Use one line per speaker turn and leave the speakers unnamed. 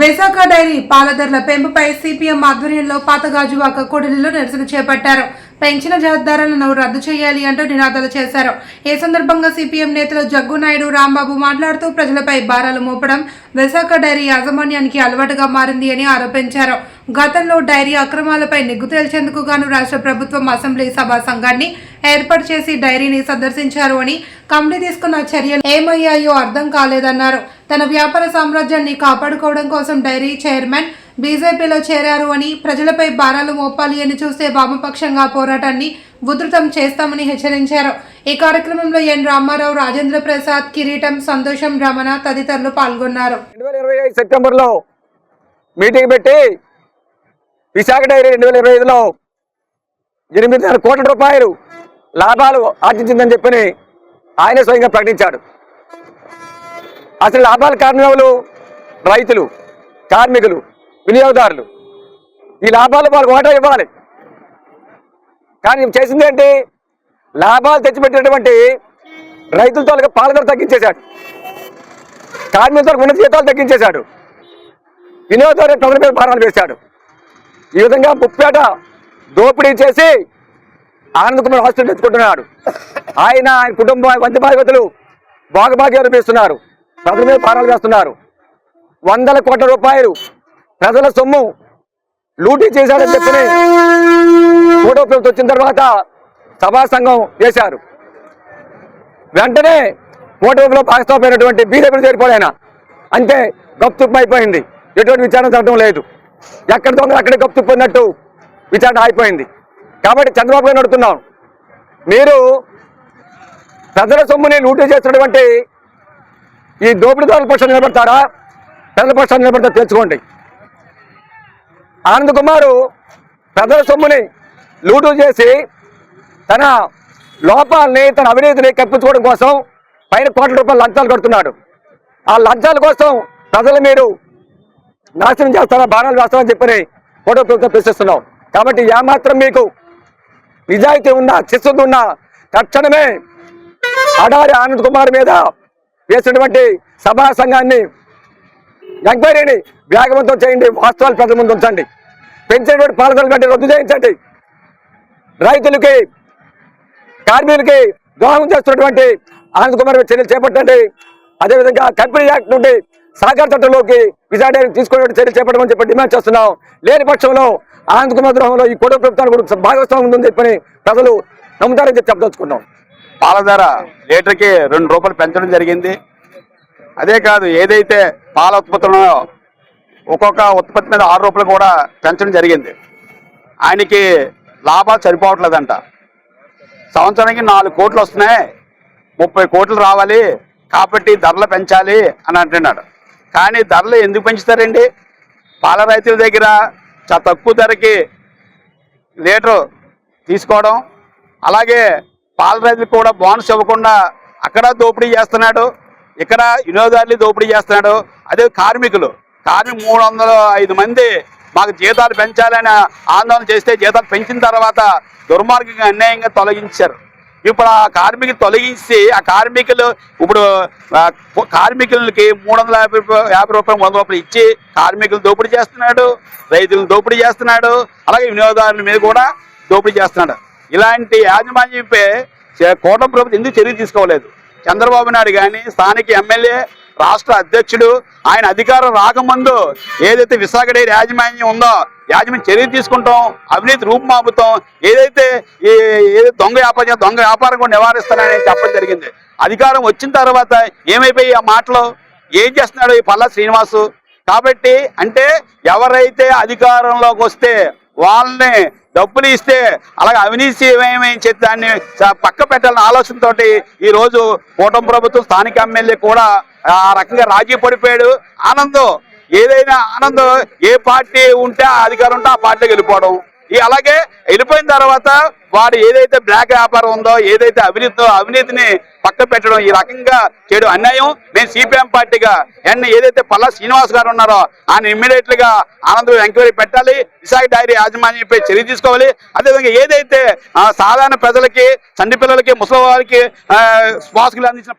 Visakha dairy పాల ధరల పెంపుపై CPM ఆధ్వర్యంలో పాతగాజువాక కూడలిలో నిరసన చేపట్టారు. పెంచిన ధరలను రద్దు చేయాలి అంటూ నినాదాలు చేశారు. ఈ సందర్భంగా సిపిఎం నేతలు జగ్గునాయుడు, రాంబాబు మాట్లాడుతూ ప్రజలపై భారాలు మోపడం విశాఖ డైరీ యాజమాన్యానికి అలవాటుగా మారింది అని ఆరోపించారు. గతంలో డైరీ అక్రమాలపై నిగ్గు తేల్చేందుకు గాను రాష్ట్ర ప్రభుత్వం అసెంబ్లీ సభా సంఘాన్ని ఏర్పాటు చేసి డైరీని సందర్శించారు అని, కమిటీ తీసుకున్న చర్యలు ఏమయ్యాయో అర్థం కాలేదన్నారు. తన వ్యాపార సామ్రాజ్యాన్ని కాపాడుకోవడం కోసం డైరీ చైర్మన్ బీజేపీలో చేరారు అని, ప్రజలపై భారాలు మోపాలి అని చూస్తే వామపక్షంగా పోరాటాన్ని ఉధృతం చేస్తామని హెచ్చరించారు. ఈ కార్యక్రమంలో ఎన్ రామారావు, రాజేంద్ర ప్రసాద్, కిరీటం, సంతోషం, రమణ తదితరులు పాల్గొన్నారు.
2025 సెప్టెంబర్లో మీటింగ్ పెట్టి విశాఖ డైరీ 2025లో 8,500 కోట్ల రూపాయలు లాభాలు ఆర్జించిందని చెప్పని ఆయన స్వయంగా ప్రకటించాడు. అసలు లాభాల కారణాలు రైతులు, కార్మికులు, వినియోగదారులు. ఈ లాభాలు వాళ్ళకి వాటా ఇవ్వాలి. కానీ చేసింది ఏంటి? లాభాలు తెచ్చిపెట్టినటువంటి రైతులతో పాల ధర తగ్గించేశాడు, కార్మికులతో ఉన్న జీతాలు తగ్గించేశాడు, వినియోగదారు ప్రజల మీద భారాలు వేశాడు. ఈ విధంగా ముప్పేట దోపిడీ చేసి ఆనంద్ కుమార్ హాస్పిటల్ తెచ్చుకుంటున్నాడు. ఆయన కుటుంబం వంద బాధ్యతలు భాగభాగ్యాలు వేస్తున్నారు, ప్రజల మీద భారాలు వేస్తున్నారు. 100 కోట్ల రూపాయలు ప్రజల సొమ్ము లూటీ చేశారని చెప్పి ఫోటో ప్రభుత్వం వచ్చిన తర్వాత సభా సంఘం చేశారు. వెంటనే ఫోటోలో భాగస్వామైనటువంటి బీజేపీలో చేరిపోయాయన. అంతే, గప్తుప్పు అయిపోయింది. ఎటువంటి విచారణ జరగడం లేదు. ఎక్కడ దొంగలు అక్కడే గప్తుప్పు అన్నట్టు విచారణ అయిపోయింది. కాబట్టి చంద్రబాబు గారిని అడుగుతున్నాం, మీరు ప్రజల సొమ్ముని లూటీ చేస్తున్నటువంటి ఈ దోపిడీదారుల పక్షాన్ని నిలబడతారా, ప్రజల పక్షాన్ని నిలబడతారా తెలుసుకోండి. ఆనంద్ కుమారు ప్రజల సొమ్ముని లూటు చేసి తన లోపాలని, తన అవినీతిని కప్పించుకోవడం కోసం పైన కోట్ల రూపాయలు లంచాలు కడుతున్నాడు. ఆ లంచాల కోసం ప్రజలు మీరు నాశనం చేస్తారా, బాణాలు వేస్తారని చెప్పని ఫోటో ప్రభుత్వం ప్రశ్నిస్తున్నాం. కాబట్టి ఏమాత్రం మీకు నిజాయితీ ఉన్నా, చిత్తశుద్ధి ఉన్నా తక్షణమే అడారి ఆనంద్ కుమార్ మీద వేసినటువంటి సభా సంఘాన్ని ఎంక్వైరీని వేగవంతం చేయండి. వాస్తవాలు ప్రజల ముందు ఉంచండి. పెంచినటువంటి పాల ధరలు కంటే రద్దు చేయించండి. రైతులకి, కార్మికులకి ద్రోహం చేస్తున్నటువంటి ఆనంద్ కుమార్ మీద చర్యలు చేపట్టండి. అదేవిధంగా కంపెనీ యాక్ట్ నుండి సహకార చట్టంలోకి విశాఖ డైరీ తీసుకునే చర్యలు చేపట్టమని చెప్పి డిమాండ్ చేస్తున్నాం. లేని పక్షంలో ఆనంద్ కుమార్ ద్రోహంలో ఈ కోట ప్రభుత్వానికి కూడా భాగస్వామ్యం ఉందని చెప్పని ప్రజలు నమ్ముతారని చెప్పి చెప్పదలుచుకున్నాం.
పాల ధర లీటర్కి 2 రూపాయలు పెంచడం జరిగింది. అదే కాదు, ఏదైతే పాల ఉత్పత్తులను ఒక్కొక్క ఉత్పత్తి మీద 6 రూపాయలు కూడా పెంచడం జరిగింది. ఆయనకి లాభాలు సరిపోవట్లేదంట. సంవత్సరానికి 4 కోట్లు వస్తున్నాయి, 30 కోట్లు రావాలి, కాబట్టి ధరలు పెంచాలి అని అంటున్నాడు. కానీ ధరలు ఎందుకు పెంచుతారండి? పాల రైతుల దగ్గర చాలా తక్కువ ధరకి లీటరు తీసుకోవడం, అలాగే పాల రైతులకు కూడా బోనస్ ఇవ్వకుండా అక్కడ దోపిడీ చేస్తున్నాడు, ఇక్కడ వినియోగదారులు దోపిడీ చేస్తున్నాడు. అదే కార్మికులు 305 మంది మాకు జీతాలు పెంచాలని ఆందోళన చేస్తే జీతాలు పెంచిన తర్వాత దుర్మార్గంగా అన్యాయంగా తొలగించారు. ఇప్పుడు ఆ కార్మికులు తొలగించి ఆ కార్మికులు ఇప్పుడు కార్మికులకి 350 రూపాయలు 100 రూపాయలు ఇచ్చి కార్మికులు దోపిడీ చేస్తున్నాడు, రైతులను దోపిడీ చేస్తున్నాడు, అలాగే వినియోగదారుల మీద కూడా దోపిడీ చేస్తున్నాడు. ఇలాంటి యాజమాన్యంపై కూటమి ప్రభుత్వం ఎందుకు చర్య తీసుకోలేదు? చంద్రబాబు నాయుడు కానీ, స్థానిక ఎమ్మెల్యే, రాష్ట్ర అధ్యక్షుడు ఆయన అధికారం రాకముందు ఏదైతే విశాఖ డైరీ యాజమాన్యం ఉందో యాజమాన్యం చర్య తీసుకుంటాం, అవినీతి రూపుమాపుతాం, ఏదైతే దొంగ వ్యాపారం కూడా నివారిస్తానని చెప్పడం జరిగింది. అధికారం వచ్చిన తర్వాత ఏమైపోయి ఆ మాటలు? ఏం చేస్తున్నాడు ఈ పల్లా శ్రీనివాసు? కాబట్టి అంటే ఎవరైతే అధికారంలోకి వస్తే వాళ్ళని డబ్బులు ఇస్తే అలాగే అవినీతి ఏమేమి చెప్పి దాన్ని పక్క పెట్టాలన్న ఆలోచనతో ఈ రోజు కూటమి ప్రభుత్వం, స్థానిక ఎమ్మెల్యే కూడా ఆ రకంగా రాజీ పడిపోయాడు. ఆనంద్ ఏ పార్టీ ఉంటే ఆ అధికారం ఉంటే ఆ పార్టీకి వెళ్ళిపోవడం, అలాగే వెళ్ళిపోయిన తర్వాత వాడు ఏదైతే బ్లాక్ వ్యాపారం ఉందో, ఏదైతే అవినీతిని పక్క పెట్టడం, ఈ రకంగా చేయడం అన్యాయం. మేము సిపిఎం పార్టీగా ఏదైతే పల్లా శ్రీనివాస్ గారు ఉన్నారో ఆయన ఇమ్మీడియట్ గా ఆనంద్ ఎంక్వైరీ పెట్టాలి, విశాఖ డైరీ యాజమాన్యంపై చర్య తీసుకోవాలి. అదేవిధంగా ఏదైతే సాధారణ ప్రజలకి, చంటి పిల్లలకి, ముసలి వారికి శ్వాసకులు అందించిన